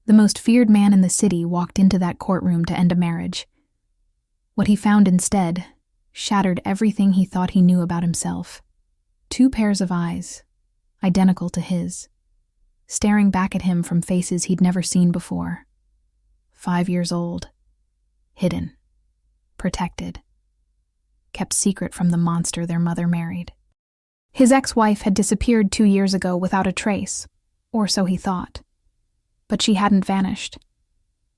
The most feared man in the city walked into that courtroom to end a marriage. What he found instead shattered everything he thought he knew about himself. 2 pairs of eyes, identical to his, staring back at him from faces he'd never seen before. 5 years old, hidden, protected, kept secret from the monster their mother married. His ex-wife had disappeared 2 years ago without a trace, or so he thought. But she hadn't vanished.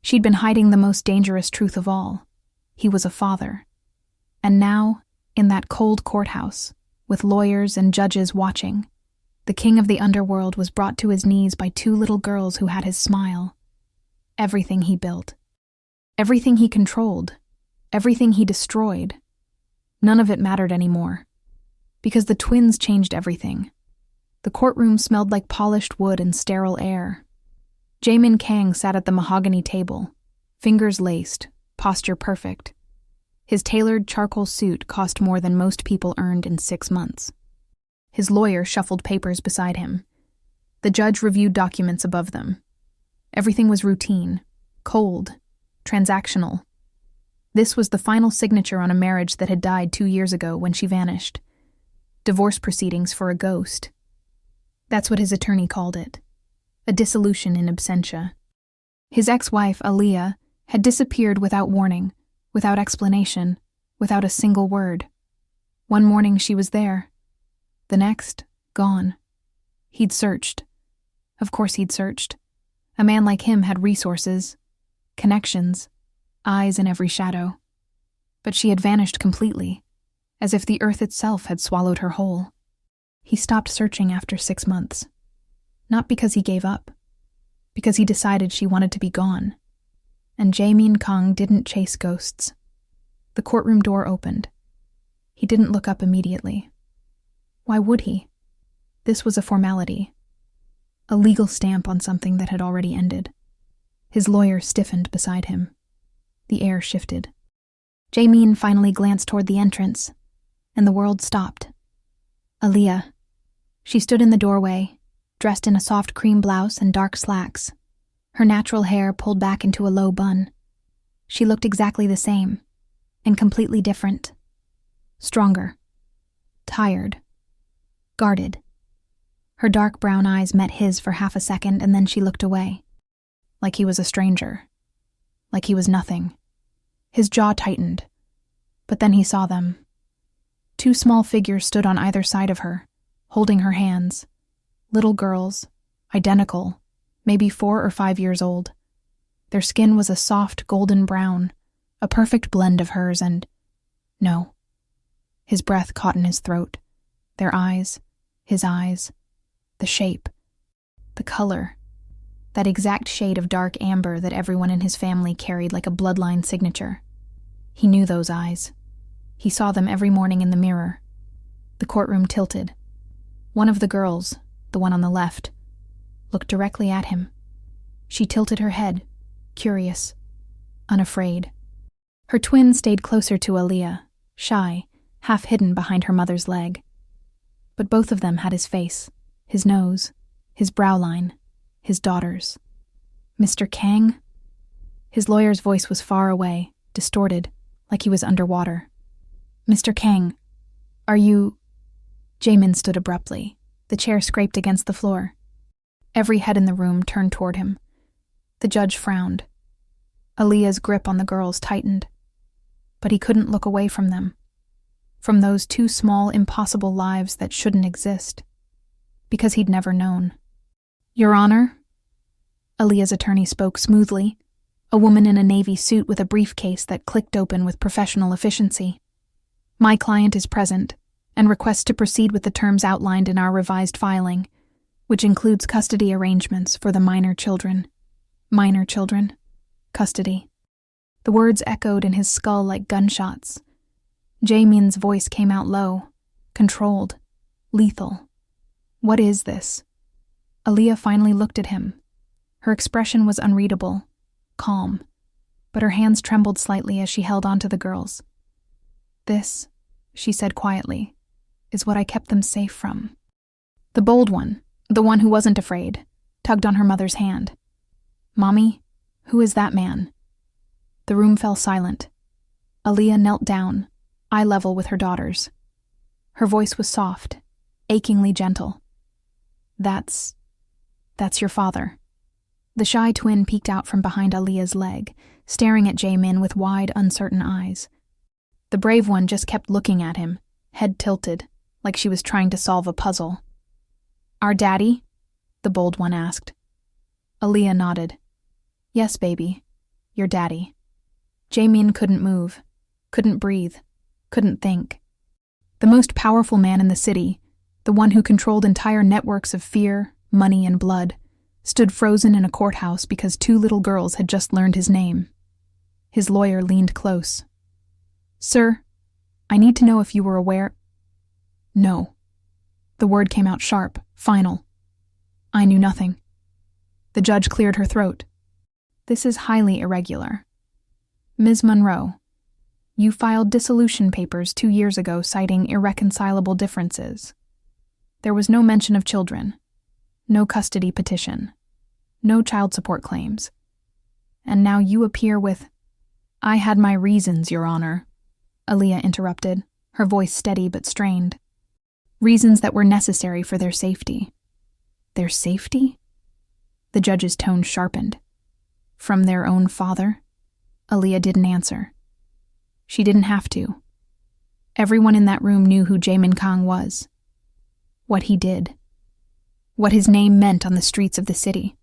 She'd been hiding the most dangerous truth of all. He was a father. And now, in that cold courthouse, with lawyers and judges watching, the king of the underworld was brought to his knees by 2 little girls who had his smile. Everything he built, everything he controlled, everything he destroyed, none of it mattered anymore. Because the twins changed everything. The courtroom smelled like polished wood and sterile air. Jae-min Kang sat at the mahogany table, fingers laced, posture perfect. His tailored charcoal suit cost more than most people earned in 6 months. His lawyer shuffled papers beside him. The judge reviewed documents above them. Everything was routine, cold, transactional. This was the final signature on a marriage that had died 2 years ago when she vanished. Divorce proceedings for a ghost. That's what his attorney called it. A dissolution in absentia. His ex-wife, Aaliyah, had disappeared without warning, without explanation, without a single word. One morning she was there. The next, gone. He'd searched. Of course he'd searched. A man like him had resources, connections, eyes in every shadow. But she had vanished completely, as if the earth itself had swallowed her whole. He stopped searching after 6 months. Not because he gave up, because he decided she wanted to be gone. And Jae-min Kang didn't chase ghosts. The courtroom door opened. He didn't look up immediately. Why would he? This was a formality. A legal stamp on something that had already ended. His lawyer stiffened beside him. The air shifted. Jae-min finally glanced toward the entrance, and the world stopped. Aaliyah. She stood in the doorway, dressed in a soft cream blouse and dark slacks, her natural hair pulled back into a low bun. She looked exactly the same, and completely different. Stronger. Tired. Guarded. Her dark brown eyes met his for half a second, and then she looked away. Like he was a stranger. Like he was nothing. His jaw tightened. But then he saw them. 2 small figures stood on either side of her, holding her hands. Little girls, identical, maybe 4 or 5 years old. Their skin was a soft golden brown, a perfect blend of hers and... No. His breath caught in his throat. Their eyes, his eyes, the shape, the color, that exact shade of dark amber that everyone in his family carried like a bloodline signature. He knew those eyes. He saw them every morning in the mirror. The courtroom tilted. One of the girls, the one on the left, looked directly at him. She tilted her head, curious, unafraid. Her twin stayed closer to Aaliyah, shy, half hidden behind her mother's leg. But both of them had his face, his nose, his brow line, his daughter's. Mr. Kang? His lawyer's voice was far away, distorted, like he was underwater. Mr. Kang, are you... Jae-min stood abruptly. The chair scraped against the floor. Every head in the room turned toward him. The judge frowned. Aaliyah's grip on the girls tightened. But he couldn't look away from them. From those 2 small, impossible lives that shouldn't exist. Because he'd never known. Your Honor? Aaliyah's attorney spoke smoothly, a woman in a navy suit with a briefcase that clicked open with professional efficiency. My client is present and requests to proceed with the terms outlined in our revised filing, which includes custody arrangements for the minor children. Minor children. Custody. The words echoed in his skull like gunshots. Jae-min's voice came out low, controlled, lethal. What is this? Aaliyah finally looked at him. Her expression was unreadable, calm, but her hands trembled slightly as she held onto the girls. This, she said quietly, is what I kept them safe from. The bold one, the one who wasn't afraid, tugged on her mother's hand. "Mommy, who is that man?" The room fell silent. Aaliyah knelt down, eye level with her daughters. Her voice was soft, achingly gentle. That's your father." The shy twin peeked out from behind Aaliyah's leg, staring at Jae-min with wide, uncertain eyes. The brave one just kept looking at him, head tilted, like she was trying to solve a puzzle. "Our daddy?" the bold one asked. Aaliyah nodded. "Yes, baby, your daddy." Jae-min couldn't move, couldn't breathe, couldn't think. The most powerful man in the city, the one who controlled entire networks of fear, money, and blood, stood frozen in a courthouse because 2 little girls had just learned his name. His lawyer leaned close. "Sir, I need to know if you were aware—" "No." The word came out sharp, final. "I knew nothing." The judge cleared her throat. "This is highly irregular. Ms. Monroe, you filed dissolution papers 2 years ago citing irreconcilable differences. There was no mention of children, no custody petition, no child support claims. And now you appear with—" "I had my reasons, Your Honor," Aaliyah interrupted, her voice steady but strained. "Reasons that were necessary for their safety." "Their safety?" The judge's tone sharpened. "From their own father?" Aaliyah didn't answer. She didn't have to. Everyone in that room knew who Jae-min Kang was, what he did, what his name meant on the streets of the city.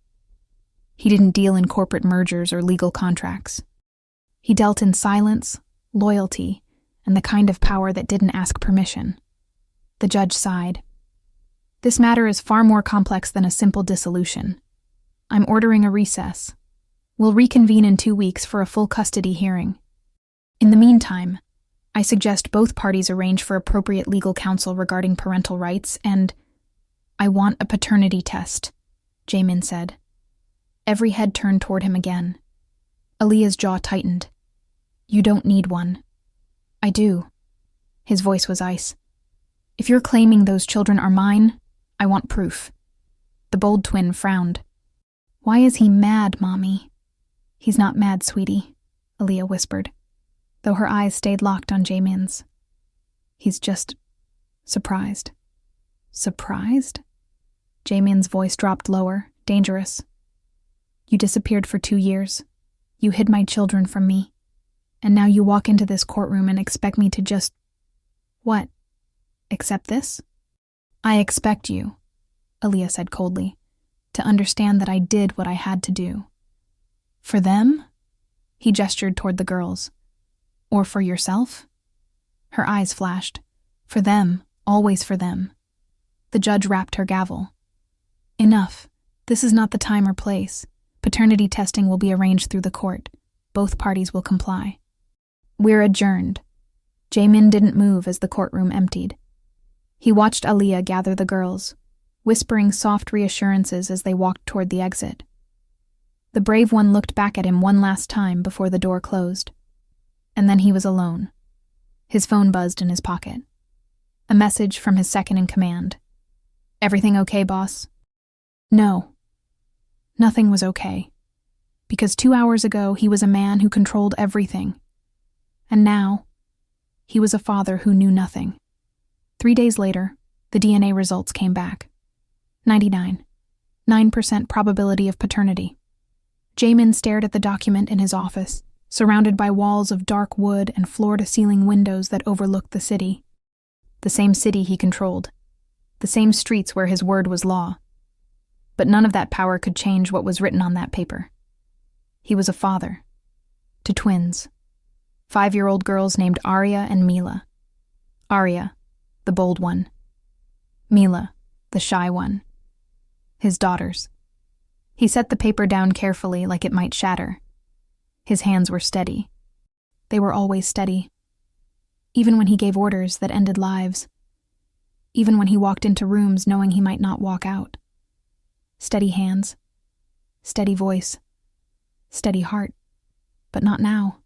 He didn't deal in corporate mergers or legal contracts. He dealt in silence, loyalty, and the kind of power that didn't ask permission. The judge sighed. "This matter is far more complex than a simple dissolution. I'm ordering a recess. We'll reconvene in 2 weeks for a full custody hearing. In the meantime, I suggest both parties arrange for appropriate legal counsel regarding parental rights and—" "I want a paternity test," Jae-min said. Every head turned toward him again. Aaliyah's jaw tightened. "You don't need one." "I do." His voice was ice. "If you're claiming those children are mine, I want proof." The bold twin frowned. "Why is he mad, Mommy?" "He's not mad, sweetie," Aaliyah whispered, though her eyes stayed locked on Jae-min's. "He's just surprised." "Surprised?" Jae-min's voice dropped lower, dangerous. "You disappeared for 2 years. You hid my children from me. And now you walk into this courtroom and expect me to just— What? Accept this?" "I expect you," Aaliyah said coldly, "to understand that I did what I had to do. For them?" He gestured toward the girls. "Or for yourself?" Her eyes flashed. "For them, always for them." The judge rapped her gavel. "Enough. This is not the time or place. Paternity testing will be arranged through the court. Both parties will comply." "We're adjourned." Jae-min didn't move as the courtroom emptied. He watched Aaliyah gather the girls, whispering soft reassurances as they walked toward the exit. The brave one looked back at him one last time before the door closed. And then he was alone. His phone buzzed in his pocket. A message from his second-in-command. "Everything okay, boss?" No. Nothing was okay. Because 2 hours ago, he was a man who controlled everything. And now, he was a father who knew nothing. 3 days later, the DNA results came back. 99% probability of paternity. Jae-min stared at the document in his office, surrounded by walls of dark wood and floor-to-ceiling windows that overlooked the city. The same city he controlled. The same streets where his word was law. But none of that power could change what was written on that paper. He was a father. To twins. 5-year-old girls named Arya and Mila. Arya, the bold one. Mila, the shy one. His daughters. He set the paper down carefully like it might shatter. His hands were steady. They were always steady. Even when he gave orders that ended lives. Even when he walked into rooms knowing he might not walk out. Steady hands. Steady voice. Steady heart. But not now.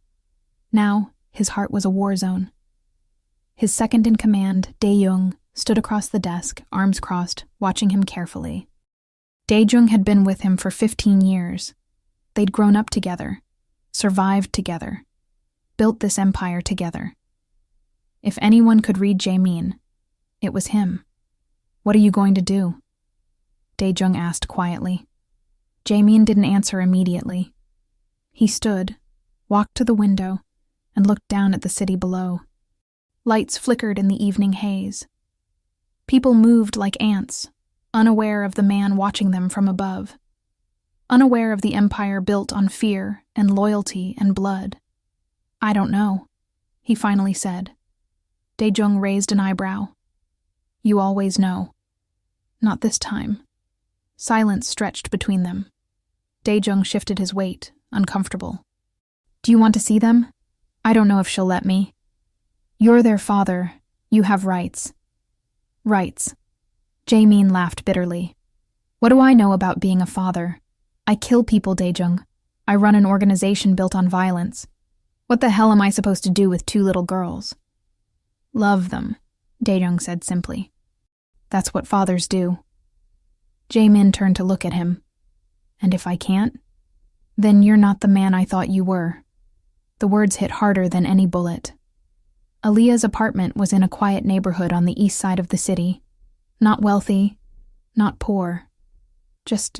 Now, his heart was a war zone. His second-in-command, Dae-jung, stood across the desk, arms crossed, watching him carefully. Dae-jung had been with him for 15 years. They'd grown up together, survived together, built this empire together. If anyone could read Jae-min, it was him. "What are you going to do?" Dae-jung asked quietly. Jae-min didn't answer immediately. He stood, walked to the window, and looked down at the city below. Lights flickered in the evening haze. People moved like ants, unaware of the man watching them from above, unaware of the empire built on fear and loyalty and blood. "I don't know," he finally said. Dae-jung raised an eyebrow. "You always know." "Not this time." Silence stretched between them. Dae-jung shifted his weight, uncomfortable. "Do you want to see them? I don't know if she'll let me." "You're their father. You have rights." "Rights." Jae-min laughed bitterly. "What do I know about being a father? I kill people, Dae-jung. I run an organization built on violence. What the hell am I supposed to do with 2 little girls?" "Love them," Dae-jung said simply. "That's what fathers do." Jae-min turned to look at him. "And if I can't? Then you're not the man I thought you were." The words hit harder than any bullet. Aaliyah's apartment was in a quiet neighborhood on the east side of the city. Not wealthy, not poor. Just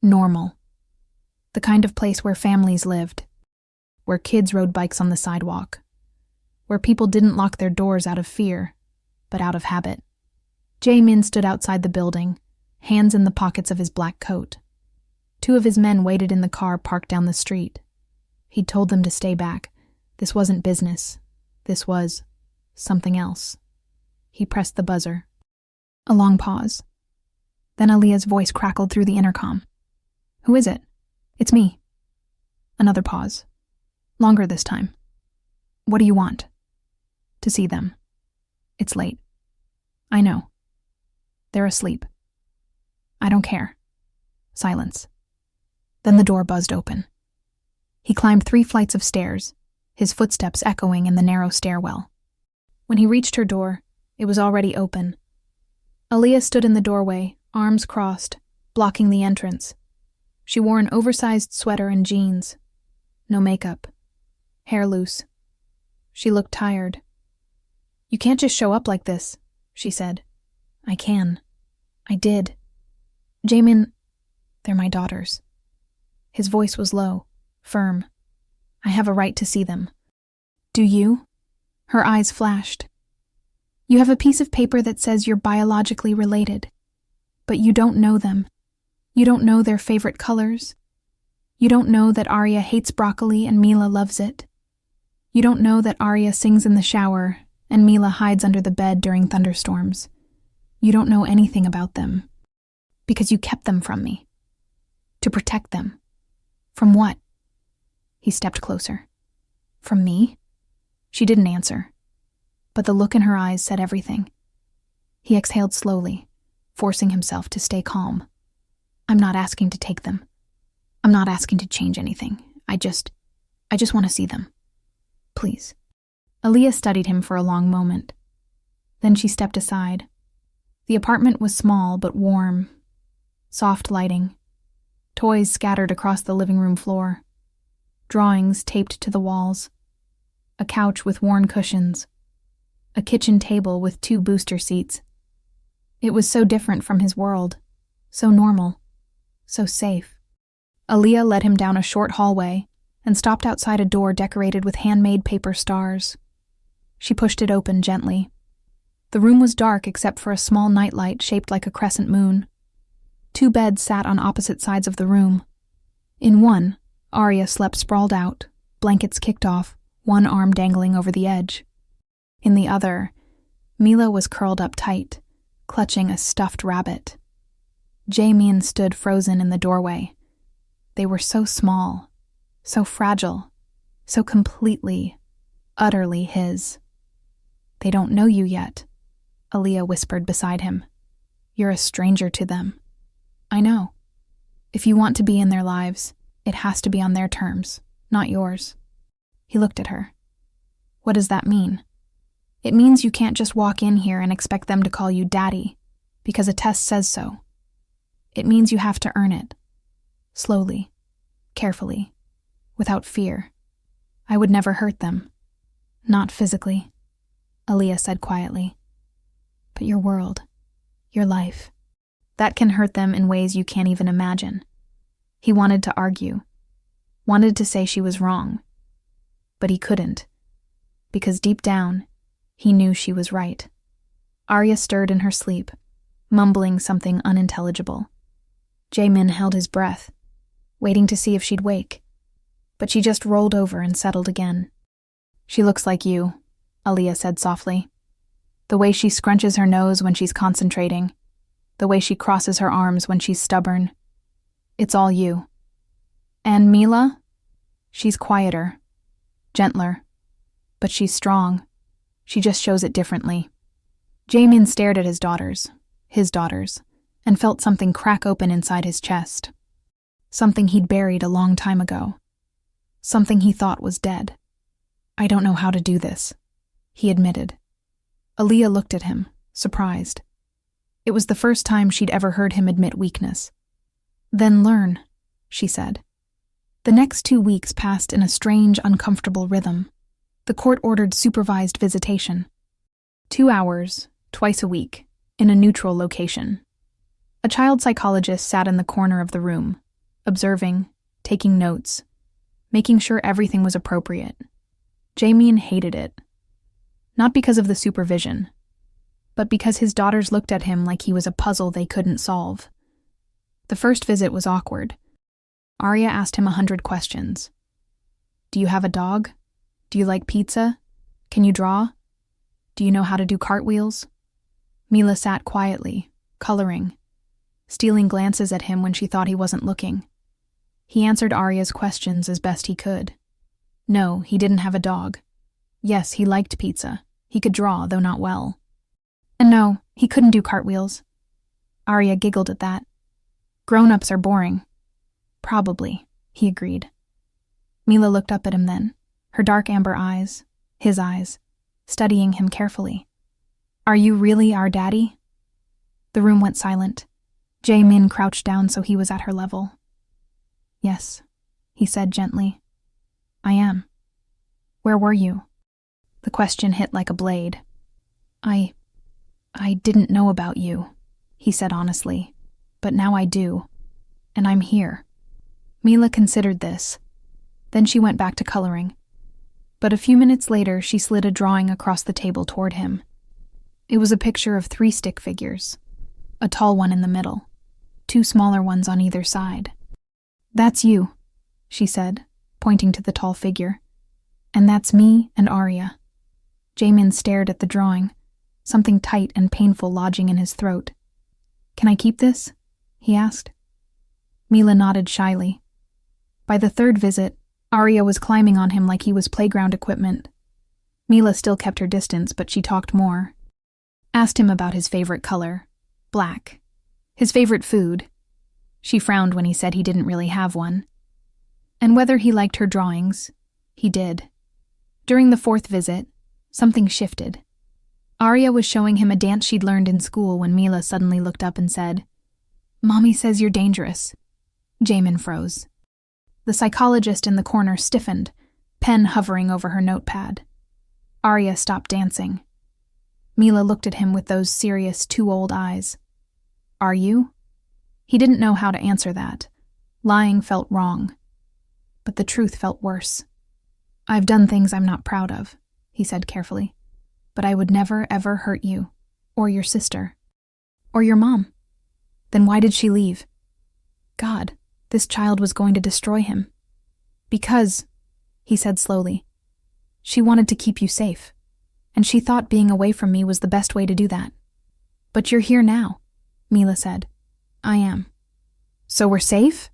normal. The kind of place where families lived. Where kids rode bikes on the sidewalk. Where people didn't lock their doors out of fear, but out of habit. Jae-min stood outside the building, hands in the pockets of his black coat. 2 of his men waited in the car parked down the street. He'd told them to stay back. This wasn't business. This was something else. He pressed the buzzer. A long pause. Then Aaliyah's voice crackled through the intercom. "Who is it?" "It's me." Another pause. Longer this time. "What do you want?" "To see them." "It's late." "I know." "They're asleep." "I don't care." Silence. Then the door buzzed open. He climbed 3 flights of stairs, his footsteps echoing in the narrow stairwell. When he reached her door, it was already open. Aaliyah stood in the doorway, arms crossed, blocking the entrance. She wore an oversized sweater and jeans. No makeup. Hair loose. She looked tired. "You can't just show up like this," she said. "I can. I did. Jae-min, they're my daughters." His voice was low, firm. "I have a right to see them." "Do you?" Her eyes flashed. "You have a piece of paper that says you're biologically related, but you don't know them. You don't know their favorite colors. You don't know that Arya hates broccoli and Mila loves it. You don't know that Arya sings in the shower and Mila hides under the bed during thunderstorms. You don't know anything about them. Because you kept them from me. To protect them. From what?" He stepped closer. "From me?" She didn't answer, but the look in her eyes said everything. He exhaled slowly, forcing himself to stay calm. "I'm not asking to take them. I'm not asking to change anything. I just want to see them. Please." Aaliyah studied him for a long moment. Then she stepped aside. The apartment was small but warm. Soft lighting. Toys scattered across the living room floor. Drawings taped to the walls. A couch with worn cushions. A kitchen table with 2 booster seats. It was so different from his world. So normal. So safe. Aaliyah led him down a short hallway and stopped outside a door decorated with handmade paper stars. She pushed it open gently. The room was dark except for a small nightlight shaped like a crescent moon. 2 beds sat on opposite sides of the room. In one, Arya slept sprawled out, blankets kicked off, one arm dangling over the edge. In the other, Mila was curled up tight, clutching a stuffed rabbit. Jae-min stood frozen in the doorway. They were so small, so fragile, so completely, utterly his. "They don't know you yet," Aaliyah whispered beside him. "You're a stranger to them." "I know. If you want to be in their lives, it has to be on their terms, not yours." He looked at her. "What does that mean?" "It means you can't just walk in here and expect them to call you daddy, because a test says so. It means you have to earn it. Slowly. carefully, without fear. I would never hurt them. Not physically, Aaliyah said quietly. But your world, your life, that can hurt them in ways you can't even imagine. He wanted to argue, wanted to say she was wrong, but he couldn't, because deep down, he knew she was right. Arya stirred in her sleep, mumbling something unintelligible. Jaemin held his breath, waiting to see if she'd wake, but she just rolled over and settled again. She looks like you, Aaliyah said softly. The way she scrunches her nose when she's concentrating, the way she crosses her arms when she's stubborn. It's all you. And Mila? She's quieter, gentler, but she's strong. She just shows it differently. Jaemin stared at his daughters, and felt something crack open inside his chest. Something he'd buried a long time ago. Something he thought was dead. I don't know how to do this, he admitted. Aaliyah looked at him, surprised. It was the first time she'd ever heard him admit weakness. Then learn, she said. The next 2 weeks passed in a strange, uncomfortable rhythm. The court ordered supervised visitation. 2 hours, twice a week, in a neutral location. A child psychologist sat in the corner of the room, observing, taking notes, making sure everything was appropriate. Jaemin hated it. Not because of the supervision, but because his daughters looked at him like he was a puzzle they couldn't solve. The first visit was awkward. Arya asked him 100 questions. Do you have a dog? Do you like pizza? Can you draw? Do you know how to do cartwheels? Mila sat quietly, coloring, stealing glances at him when she thought he wasn't looking. He answered Arya's questions as best he could. No, he didn't have a dog. Yes, he liked pizza. He could draw, though not well. And no, he couldn't do cartwheels. Arya giggled at that. Grown-ups are boring. Probably, he agreed. Mila looked up at him then, her dark amber eyes, his eyes, studying him carefully. Are you really our daddy? The room went silent. Jaemin crouched down so he was at her level. Yes, he said gently. I am. Where were you? The question hit like a blade. I didn't know about you, he said honestly, but now I do, and I'm here. Mila considered this. Then she went back to coloring. But a few minutes later, she slid a drawing across the table toward him. It was a picture of 3 stick figures, a tall one in the middle, 2 smaller ones on either side. That's you, she said, pointing to the tall figure. And that's me and Arya. Jaemin stared at the drawing, something tight and painful lodging in his throat. Can I keep this? He asked. Mila nodded shyly. By the 3rd visit, Arya was climbing on him like he was playground equipment. Mila still kept her distance, but she talked more. Asked him about his favorite color, black. His favorite food. She frowned when he said he didn't really have one. And whether he liked her drawings, he did. During the 4th visit, something shifted. Arya was showing him a dance she'd learned in school when Mila suddenly looked up and said, Mommy says you're dangerous. Jaemin froze. The psychologist in the corner stiffened, pen hovering over her notepad. Arya stopped dancing. Mila looked at him with those serious, too old eyes. Are you? He didn't know how to answer that. Lying felt wrong. But the truth felt worse. I've done things I'm not proud of, he said carefully. But I would never, ever hurt you, or your sister, or your mom. Then why did she leave? God, this child was going to destroy him. Because, he said slowly, she wanted to keep you safe, and she thought being away from me was the best way to do that. But you're here now, Mila said. I am. So we're safe?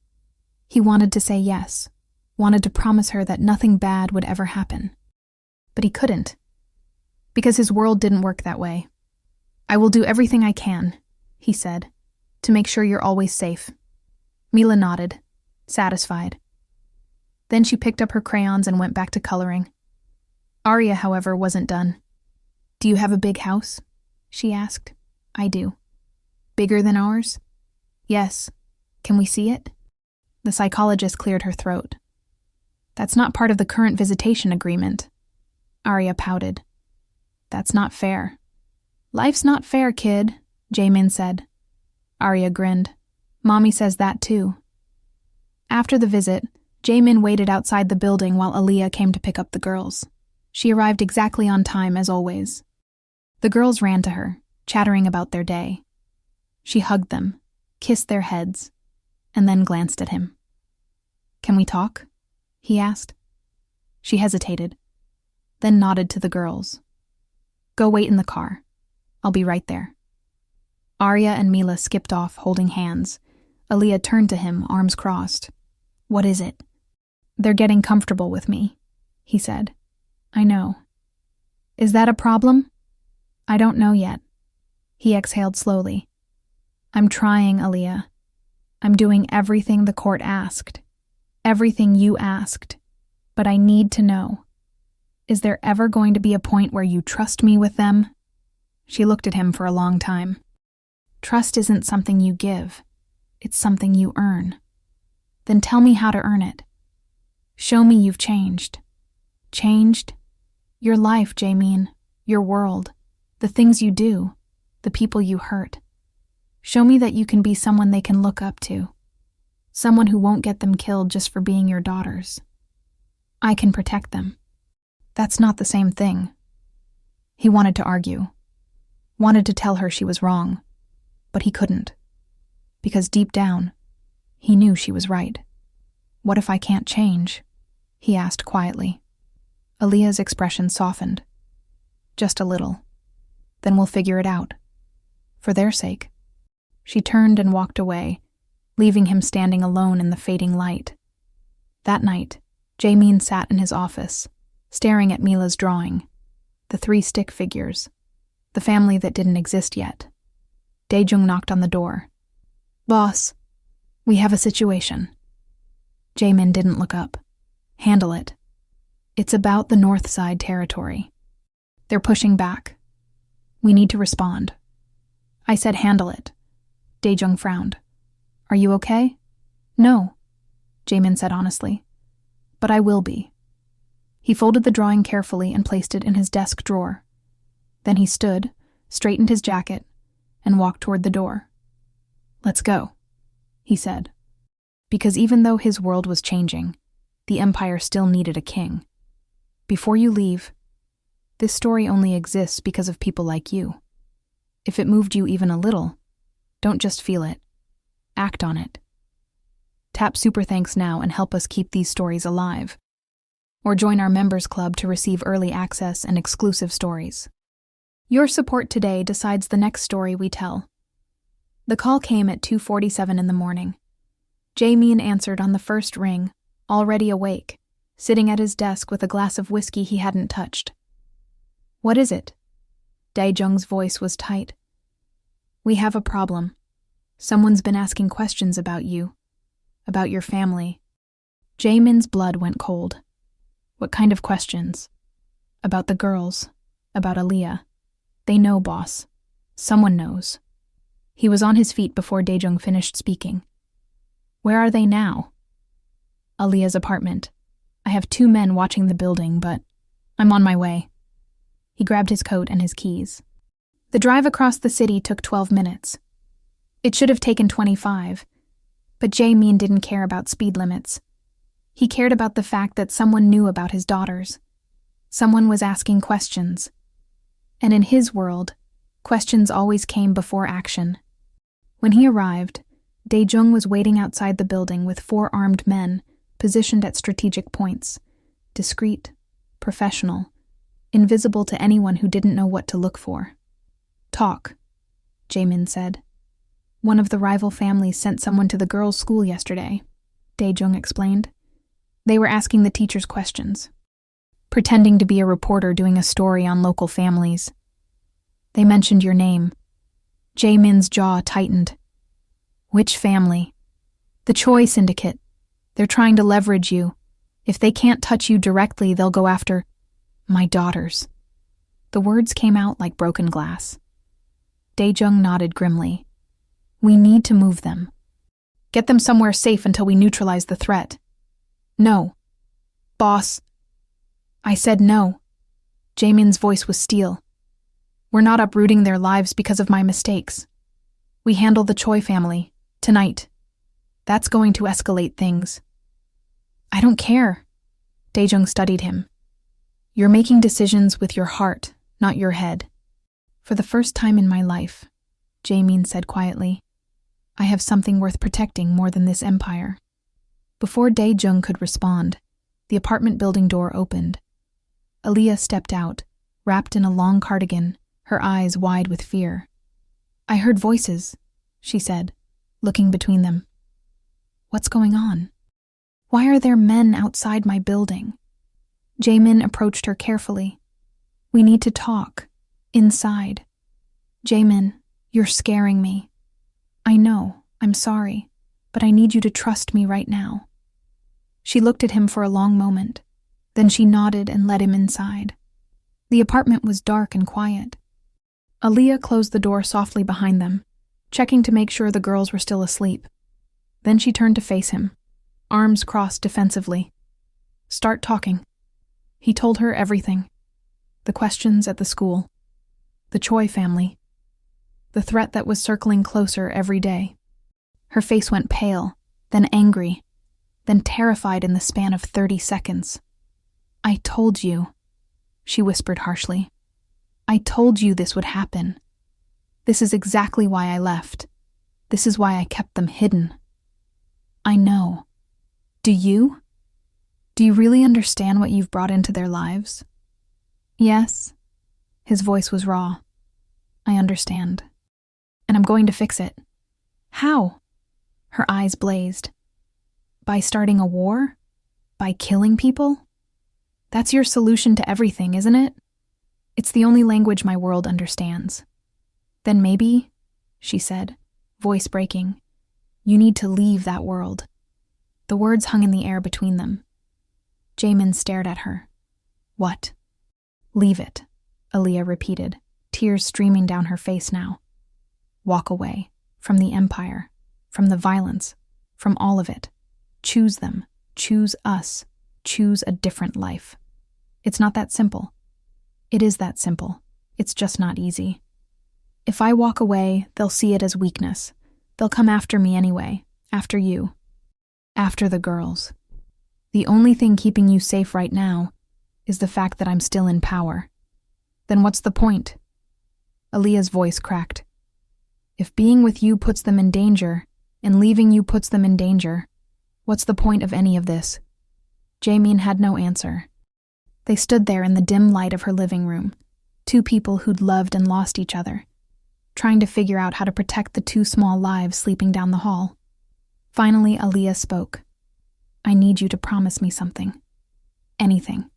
He wanted to say yes, wanted to promise her that nothing bad would ever happen. But he couldn't, because his world didn't work that way. I will do everything I can, he said, to make sure you're always safe. Mila nodded, satisfied. Then she picked up her crayons and went back to coloring. Arya, however, wasn't done. Do you have a big house? She asked. I do. Bigger than ours? Yes. Can we see it? The psychologist cleared her throat. That's not part of the current visitation agreement. Arya pouted. That's not fair. Life's not fair, kid, Jae-min said. Arya grinned. Mommy says that too. After the visit, Jae-min waited outside the building while Aaliyah came to pick up the girls. She arrived exactly on time as always. The girls ran to her, chattering about their day. She hugged them, kissed their heads, and then glanced at him. Can we talk? He asked. She hesitated, then nodded to the girls. Go wait in the car. I'll be right there. Arya and Mila skipped off, holding hands. Aaliyah turned to him, arms crossed. What is it? They're getting comfortable with me, he said. I know. Is that a problem? I don't know yet. He exhaled slowly. I'm trying, Aaliyah. I'm doing everything the court asked. Everything you asked. But I need to know. Is there ever going to be a point where you trust me with them? She looked at him for a long time. Trust isn't something you give. It's something you earn. Then tell me how to earn it. Show me you've changed. Changed? Your life, Jae-min. Your world. The things you do. The people you hurt. Show me that you can be someone they can look up to. Someone who won't get them killed just for being your daughters. I can protect them. That's not the same thing. He wanted to argue. Wanted to tell her she was wrong. But he couldn't. Because deep down, he knew she was right. What if I can't change? He asked quietly. Aaliyah's expression softened. Just a little. Then we'll figure it out. For their sake. She turned and walked away, leaving him standing alone in the fading light. That night, Jae-min sat in his office, staring at Mila's drawing, the 3 stick figures, the family that didn't exist yet. Dae-jung knocked on the door. Boss, we have a situation. Jae-min didn't look up. Handle it. It's about the North Side territory. They're pushing back. We need to respond. I said handle it. Dae-jung frowned. Are you okay? No, Jae-min said honestly. But I will be. He folded the drawing carefully and placed it in his desk drawer. Then he stood, straightened his jacket, and walked toward the door. Let's go, he said. Because even though his world was changing, the Empire still needed a king. Before you leave, this story only exists because of people like you. If it moved you even a little, don't just feel it. Act on it. Tap Super Thanks now and help us keep these stories alive. Or join our members club to receive early access and exclusive stories. Your support today decides the next story we tell. The call came at 2:47 in the morning. Jae-min answered on the first ring, already awake, sitting at his desk with a glass of whiskey he hadn't touched. What is it? Dae-jung's voice was tight. We have a problem. Someone's been asking questions about you, about your family. Jae-min's blood went cold. What kind of questions? About the girls, about Aaliyah. They know, boss. Someone knows. He was on his feet before Dae-jung finished speaking. Where are they now? Aaliyah's apartment. I have 2 men watching the building, but I'm on my way. He grabbed his coat and his keys. The drive across the city took 12 minutes. It should have taken 25, but Jae-min didn't care about speed limits. He cared about the fact that someone knew about his daughters. Someone was asking questions. And in his world, questions always came before action. When he arrived, Dae-jung was waiting outside the building with 4 armed men positioned at strategic points, discreet, professional, invisible to anyone who didn't know what to look for. Talk, Jae-min said. One of the rival families sent someone to the girls' school yesterday, Dae-jung explained. They were asking the teachers questions, pretending to be a reporter doing a story on local families. They mentioned your name. Jae-min's jaw tightened. Which family? The Choi Syndicate. They're trying to leverage you. If they can't touch you directly, they'll go after my daughters. The words came out like broken glass. Dae-jung nodded grimly. We need to move them. Get them somewhere safe until we neutralize the threat. No. Boss. I said no. Jaemin's voice was steel. We're not uprooting their lives because of my mistakes. We handle the Choi family, tonight. That's going to escalate things. I don't care. Daejung studied him. You're making decisions with your heart, not your head. For the first time in my life, Jaemin said quietly, I have something worth protecting more than this empire. Before Daejung could respond, the apartment building door opened. Aaliyah stepped out, wrapped in a long cardigan, her eyes wide with fear. I heard voices, she said, looking between them. What's going on? Why are there men outside my building? Jaemin approached her carefully. We need to talk. Inside. Jaemin, you're scaring me. I know, I'm sorry, but I need you to trust me right now. She looked at him for a long moment. Then she nodded and led him inside. The apartment was dark and quiet. Aaliyah closed the door softly behind them, checking to make sure the girls were still asleep. Then she turned to face him, arms crossed defensively. Start talking. He told her everything. The questions at the school. The Choi family. The threat that was circling closer every day. Her face went pale, then angry, then terrified in the span of 30 seconds. I told you, she whispered harshly. I told you this would happen. This is exactly why I left. This is why I kept them hidden. I know. Do you? Do you really understand what you've brought into their lives? Yes. His voice was raw. I understand. And I'm going to fix it. How? Her eyes blazed. By starting a war? By killing people? That's your solution to everything, isn't it? It's the only language my world understands. Then maybe, she said, voice breaking, you need to leave that world. The words hung in the air between them. Jaemin stared at her. What? Leave it, Aaliyah repeated, tears streaming down her face now. Walk away, from the empire, from the violence, from all of it. Choose them, choose us, choose a different life. It's not that simple. It is that simple. It's just not easy. If I walk away, they'll see it as weakness. They'll come after me anyway, after you. After the girls. The only thing keeping you safe right now is the fact that I'm still in power. Then what's the point? Aaliyah's voice cracked. If being with you puts them in danger, and leaving you puts them in danger, what's the point of any of this? Jaemin had no answer. They stood there in the dim light of her living room, two people who'd loved and lost each other, trying to figure out how to protect the two small lives sleeping down the hall. Finally, Aaliyah spoke. I need you to promise me something. Anything.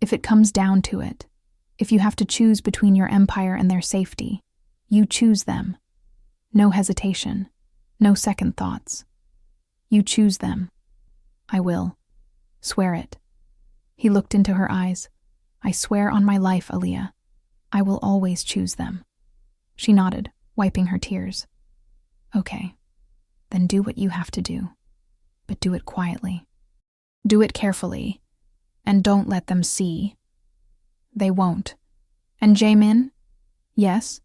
If it comes down to it, if you have to choose between your empire and their safety, you choose them. No hesitation, no second thoughts. You choose them. I will. Swear it. He looked into her eyes. I swear on my life, Aaliyah. I will always choose them. She nodded, wiping her tears. Okay, then do what you have to do, but do it quietly. Do it carefully, and don't let them see. They won't. And Jaemin? Yes?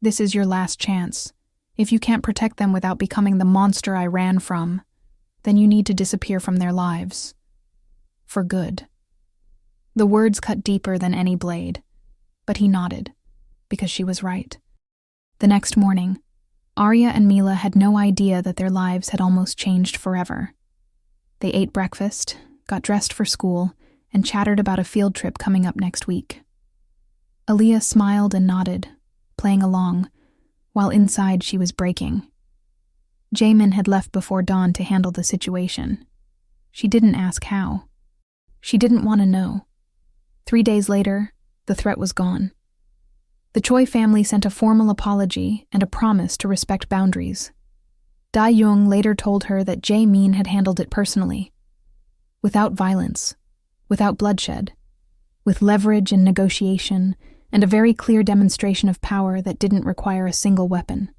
This is your last chance. If you can't protect them without becoming the monster I ran from, then you need to disappear from their lives. For good. The words cut deeper than any blade, but he nodded, because she was right. The next morning, Arya and Mila had no idea that their lives had almost changed forever. They ate breakfast, got dressed for school, and chattered about a field trip coming up next week. Aaliyah smiled and nodded, playing along, while inside she was breaking. Jaemin had left before dawn to handle the situation. She didn't ask how. She didn't want to know. 3 days later, the threat was gone. The Choi family sent a formal apology and a promise to respect boundaries. Da-young later told her that Jaemin had handled it personally. Without violence, without bloodshed, with leverage and negotiation, and a very clear demonstration of power that didn't require a single weapon.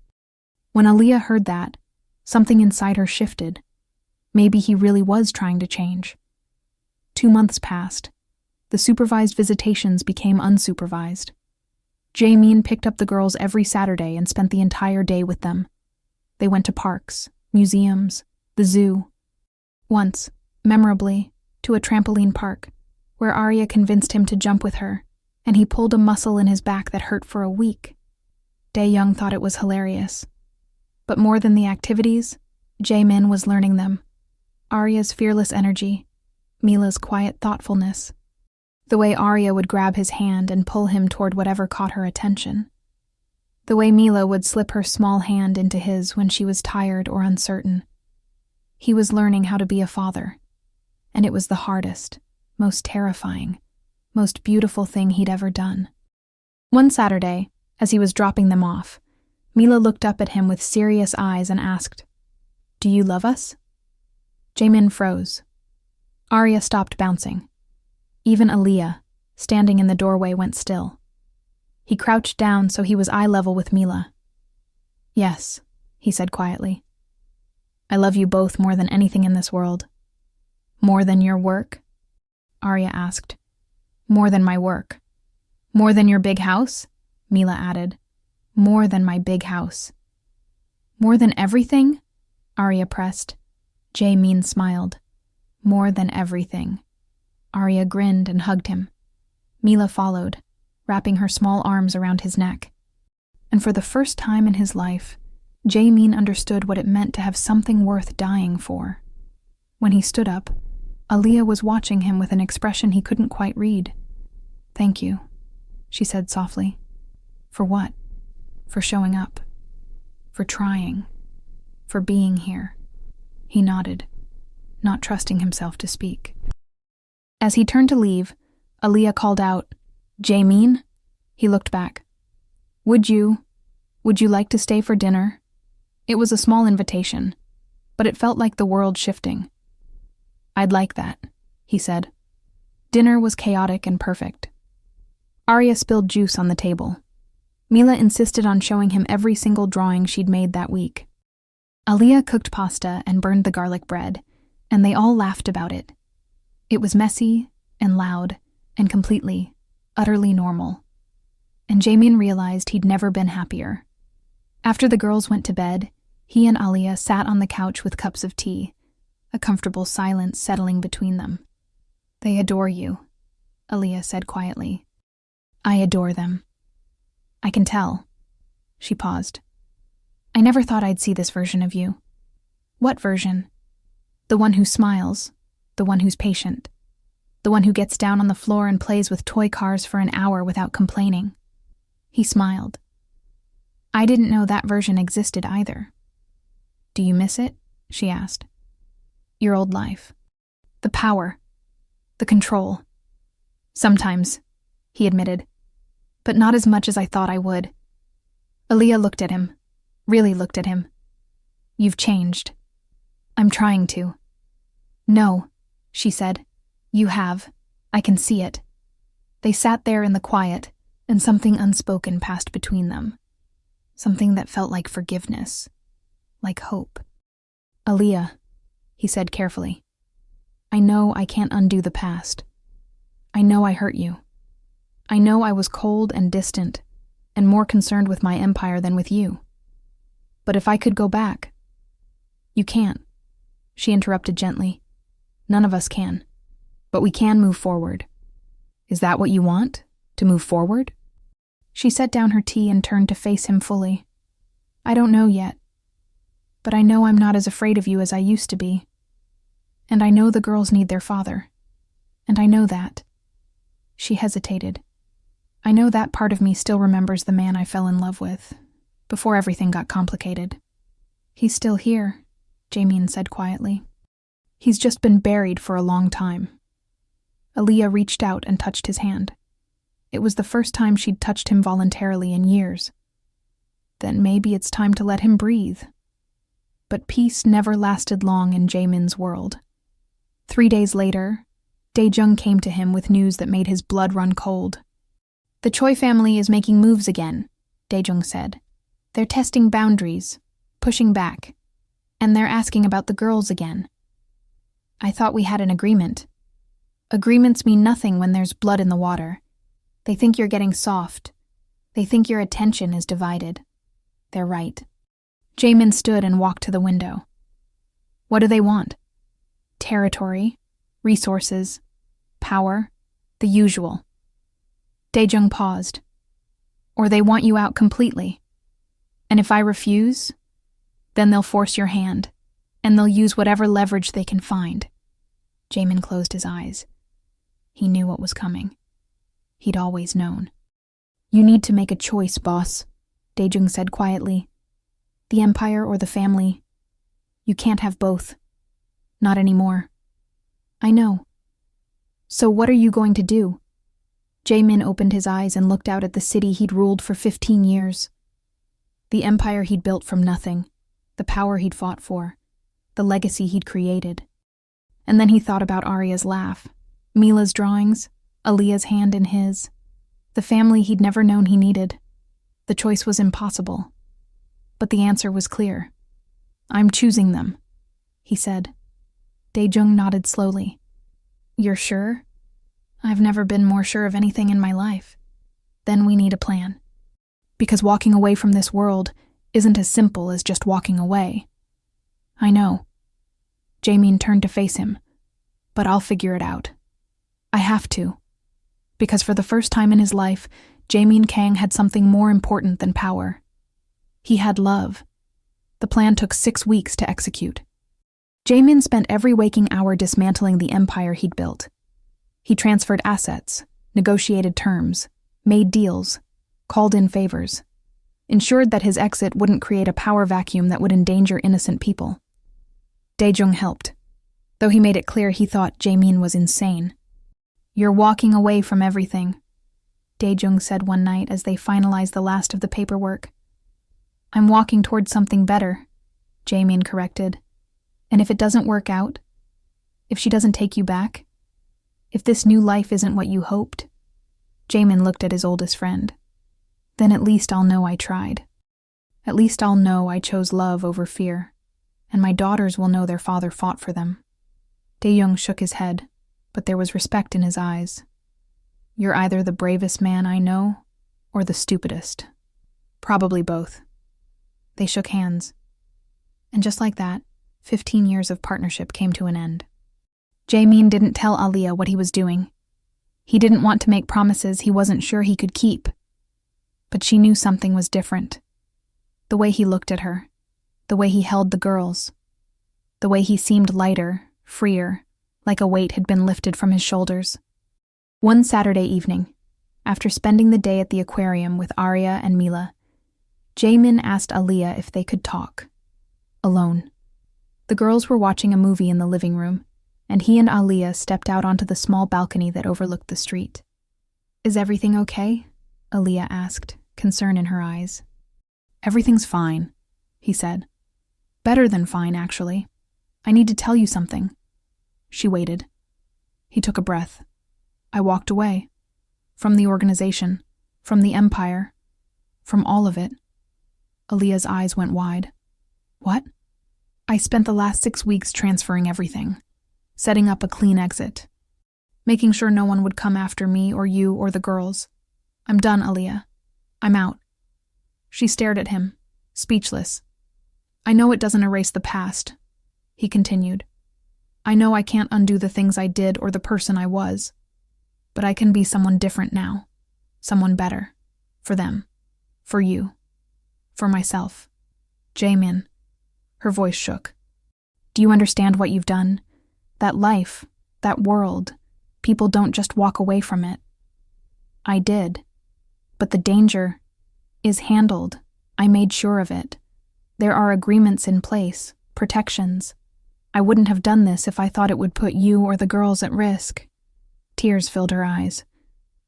When Aaliyah heard that, Something inside her shifted. Maybe he really was trying to change. 2 months passed. The supervised visitations became unsupervised. Jae-min picked up the girls every Saturday and spent the entire day with them. They went to parks, museums, the zoo. Once, memorably, to a trampoline park, where Arya convinced him to jump with her, and he pulled a muscle in his back that hurt for a week. Dae-young thought it was hilarious. But more than the activities, Jae-min was learning them. Arya's fearless energy, Mila's quiet thoughtfulness, the way Arya would grab his hand and pull him toward whatever caught her attention, the way Mila would slip her small hand into his when she was tired or uncertain. He was learning how to be a father, and it was the hardest, most terrifying, most beautiful thing he'd ever done. One Saturday, as he was dropping them off, Mila looked up at him with serious eyes and asked, "Do you love us?" Jae-min froze. Arya stopped bouncing. Even Aaliyah, standing in the doorway, went still. He crouched down so he was eye level with Mila. "Yes," he said quietly. "I love you both more than anything in this world." "More than your work?" Arya asked. "More than my work." "More than your big house?" Mila added. "More than my big house." "More than everything?" Arya pressed. Jae-min smiled. "More than everything." Arya grinned and hugged him. Mila followed, wrapping her small arms around his neck. And for the first time in his life, Jae-min understood what it meant to have something worth dying for. When he stood up, Aaliyah was watching him with an expression he couldn't quite read. "Thank you," she said softly. "For what?" "For showing up. For trying. For being here." He nodded, not trusting himself to speak. As he turned to leave, Aaliyah called out, "Jae-min?" He looked back. Would you like to stay for dinner?" It was a small invitation, but it felt like the world shifting. "I'd like that," he said. Dinner was chaotic and perfect. Arya spilled juice on the table. Mila insisted on showing him every single drawing she'd made that week. Aaliyah cooked pasta and burned the garlic bread, and they all laughed about it. It was messy and loud and completely, utterly normal. And Jae-min realized he'd never been happier. After the girls went to bed, he and Aaliyah sat on the couch with cups of tea, a comfortable silence settling between them. "They adore you," Aaliyah said quietly. "I adore them." "I can tell." She paused. "I never thought I'd see this version of you." "What version?" "The one who smiles, the one who's patient, the one who gets down on the floor and plays with toy cars for an hour without complaining." He smiled. "I didn't know that version existed either." "Do you miss it?" she asked. "Your old life. The power. The control." "Sometimes," he admitted. "But not as much as I thought I would." Aaliyah looked at him. Really looked at him. "You've changed." "I'm trying to." "No," she said. "You have. I can see it." They sat there in the quiet, and something unspoken passed between them. Something that felt like forgiveness. Like hope. "Aaliyah," he said carefully. "I know I can't undo the past. I know I hurt you. I know I was cold and distant, and more concerned with my empire than with you. But if I could go back—" "You can't," she interrupted gently. "None of us can. But we can move forward." "Is that what you want? To move forward?" She set down her tea and turned to face him fully. "I don't know yet. But I know I'm not as afraid of you as I used to be. And I know the girls need their father. And I know that." She hesitated. "I know that part of me still remembers the man I fell in love with, before everything got complicated." "He's still here," Jae-min said quietly. "He's just been buried for a long time." Aaliyah reached out and touched his hand. It was the first time she'd touched him voluntarily in years. Then maybe it's time to let him breathe. But peace never lasted long in Jae-min's world. 3 days later, Dae-jung came to him with news that made his blood run cold. "The Choi family is making moves again," Dae-jung said. "They're testing boundaries, pushing back. And they're asking about the girls again. I thought we had an agreement. Agreements mean nothing when there's blood in the water. They think you're getting soft. They think your attention is divided. They're right. Jamin stood and walked to the window. What do they want? Territory, resources, power, the usual. Daejung paused. Or they want you out completely. And if I refuse, then they'll force your hand, and they'll use whatever leverage they can find. Jamin closed his eyes. He knew what was coming. He'd always known. You need to make a choice, boss, Daejung said quietly. The empire or the family. You can't have both. Not anymore. I know. So what are you going to do? Jamin opened his eyes and looked out at the city he'd ruled for 15 years. The empire he'd built from nothing, the power he'd fought for, the legacy he'd created. And then he thought about Arya's laugh, Mila's drawings, Aaliyah's hand in his, the family he'd never known he needed. The choice was impossible. But the answer was clear. I'm choosing them, he said. Daejung nodded slowly. You're sure? I've never been more sure of anything in my life. Then we need a plan. Because walking away from this world isn't as simple as just walking away. I know. Jamin turned to face him. But I'll figure it out. I have to. Because for the first time in his life, Jamin Kang had something more important than power. He had love. The plan took 6 weeks to execute. Jamin spent every waking hour dismantling the empire he'd built. He transferred assets, negotiated terms, made deals, called in favors, ensured that his exit wouldn't create a power vacuum that would endanger innocent people. Daejung helped, though he made it clear he thought Jamin was insane. You're walking away from everything, Daejung said one night as they finalized the last of the paperwork. I'm walking towards something better, Jamin corrected. And if it doesn't work out, if she doesn't take you back, if this new life isn't what you hoped, Jamin looked at his oldest friend. Then at least I'll know I tried. At least I'll know I chose love over fear, and my daughters will know their father fought for them. Daejung shook his head, but there was respect in his eyes. You're either the bravest man I know, or the stupidest. Probably both. They shook hands. And just like that, 15 years of partnership came to an end. Jamin didn't tell Aaliyah what he was doing. He didn't want to make promises he wasn't sure he could keep. But she knew something was different. The way he looked at her, the way he held the girls, the way he seemed lighter, freer, like a weight had been lifted from his shoulders. One Saturday evening, after spending the day at the aquarium with Arya and Mila, Jamin asked Aaliyah if they could talk. Alone. The girls were watching a movie in the living room, and he and Aaliyah stepped out onto the small balcony that overlooked the street. Is everything okay? Aaliyah asked, concern in her eyes. Everything's fine, he said. Better than fine, actually. I need to tell you something. She waited. He took a breath. I walked away. From the organization, from the empire, from all of it. Aaliyah's eyes went wide. What? I spent the last 6 weeks transferring everything, setting up a clean exit, making sure no one would come after me or you or the girls. I'm done, Aaliyah. I'm out. She stared at him, speechless. I know it doesn't erase the past, he continued. I know I can't undo the things I did or the person I was, but I can be someone different now, someone better, for them, for you, for myself. Jamin. Her voice shook. Do you understand what you've done? That life, that world, people don't just walk away from it. I did. But the danger is handled. I made sure of it. There are agreements in place, protections. I wouldn't have done this if I thought it would put you or the girls at risk. Tears filled her eyes.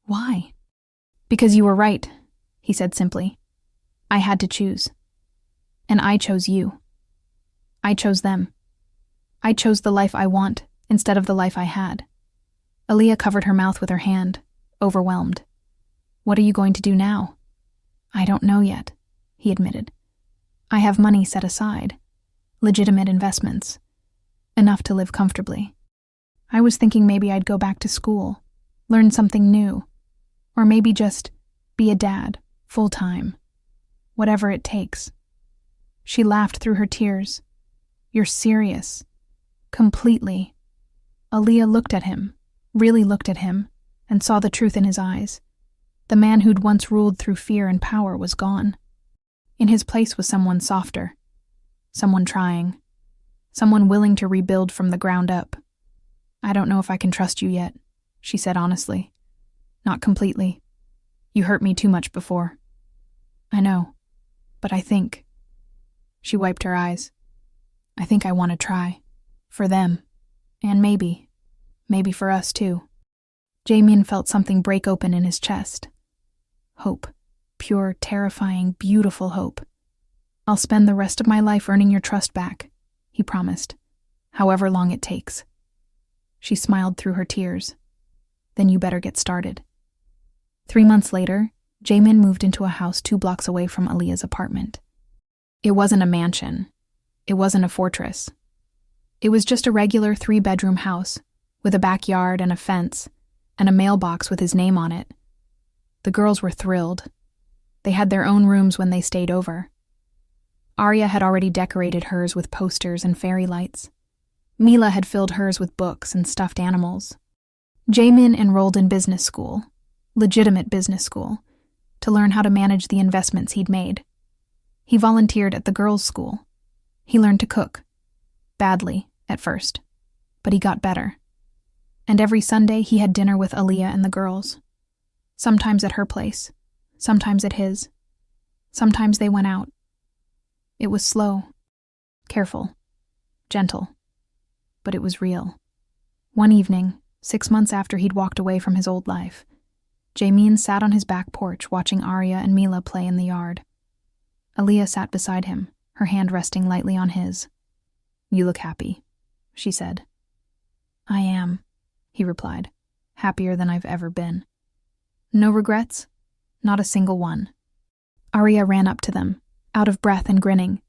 Why? Because you were right, he said simply. I had to choose. And I chose you. I chose them. I chose the life I want instead of the life I had. Aaliyah covered her mouth with her hand, overwhelmed. What are you going to do now? I don't know yet, he admitted. I have money set aside. legitimate investments, enough to live comfortably. I was thinking maybe I'd go back to school, learn something new, or maybe just be a dad, full-time, whatever it takes. She laughed through her tears. You're serious. Completely. Aaliyah looked at him, really looked at him, and saw the truth in his eyes. The man who'd once ruled through fear and power was gone. In his place was someone softer, someone trying, someone willing to rebuild from the ground up. I don't know if I can trust you yet, she said honestly. Not completely. You hurt me too much before. I know, but I think. She wiped her eyes. I think I want to try. For them. And maybe for us too. Jamin felt something break open in his chest. Hope. Pure, terrifying, beautiful hope. I'll spend the rest of my life earning your trust back, he promised, however long it takes. She smiled through her tears. Then you better get started. 3 months later, Jamin moved into a house 2 blocks away from Aaliyah's apartment. It wasn't a mansion. It wasn't a fortress. It was just a regular 3-bedroom house, with a backyard and a fence, and a mailbox with his name on it. The girls were thrilled. They had their own rooms when they stayed over. Arya had already decorated hers with posters and fairy lights. Mila had filled hers with books and stuffed animals. Jamin enrolled in business school, legitimate business school, to learn how to manage the investments he'd made. He volunteered at the girls' school. He learned to cook. Badly, at first. But he got better. And every Sunday he had dinner with Aaliyah and the girls. Sometimes at her place, sometimes at his. Sometimes they went out. It was slow, careful, gentle. But it was real. One evening, 6 months after he'd walked away from his old life, Jamin sat on his back porch watching Arya and Mila play in the yard. Aaliyah sat beside him, her hand resting lightly on his. You look happy, she said. I am, he replied, happier than I've ever been. No regrets? Not a single one. Arya ran up to them, out of breath and grinning.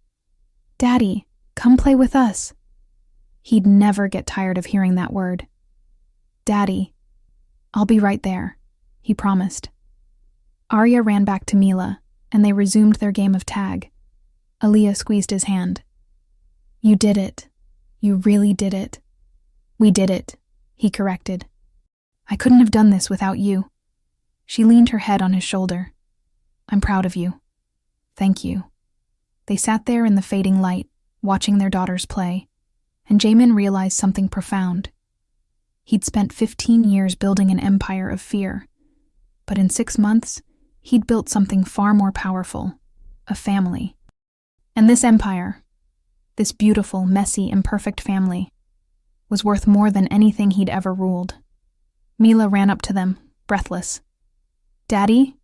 Daddy, come play with us. He'd never get tired of hearing that word. Daddy. I'll be right there, he promised. Arya ran back to Mila, and they resumed their game of tag. Aaliyah squeezed his hand. You did it. You really did it. We did it, he corrected. I couldn't have done this without you. She leaned her head on his shoulder. I'm proud of you. Thank you. They sat there in the fading light, watching their daughters play, and Jamin realized something profound. He'd spent 15 years building an empire of fear, but in 6 months, he'd built something far more powerful, a family. And this empire, this beautiful, messy, imperfect family, was worth more than anything he'd ever ruled. Mila ran up to them, breathless. Daddy,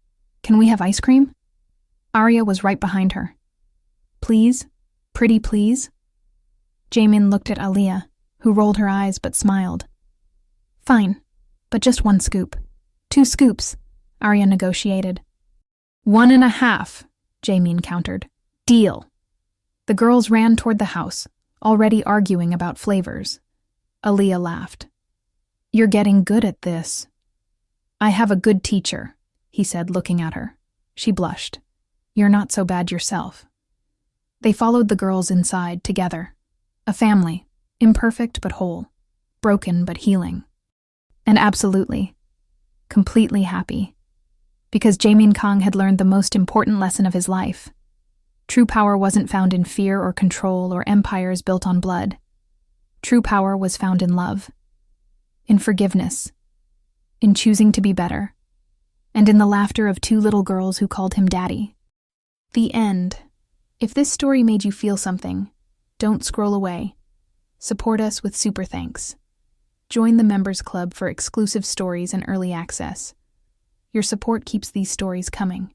can we have ice cream? Arya was right behind her. Please? Pretty please? Jamin looked at Aaliyah, who rolled her eyes but smiled. Fine, but just 1 scoop. 2 scoops, Arya negotiated. 1.5, Jamin countered. Deal. The girls ran toward the house, already arguing about flavors. Aaliyah laughed. You're getting good at this. I have a good teacher, he said, looking at her. She blushed. You're not so bad yourself. They followed the girls inside, together. A family, imperfect but whole, broken but healing. And absolutely, completely happy. Because Jamin Kong had learned the most important lesson of his life. True power wasn't found in fear or control or empires built on blood. True power was found in love, in forgiveness, in choosing to be better, and in the laughter of 2 little girls who called him Daddy. The end. If this story made you feel something, don't scroll away. Support us with super thanks. Join the Members Club for exclusive stories and early access. Your support keeps these stories coming.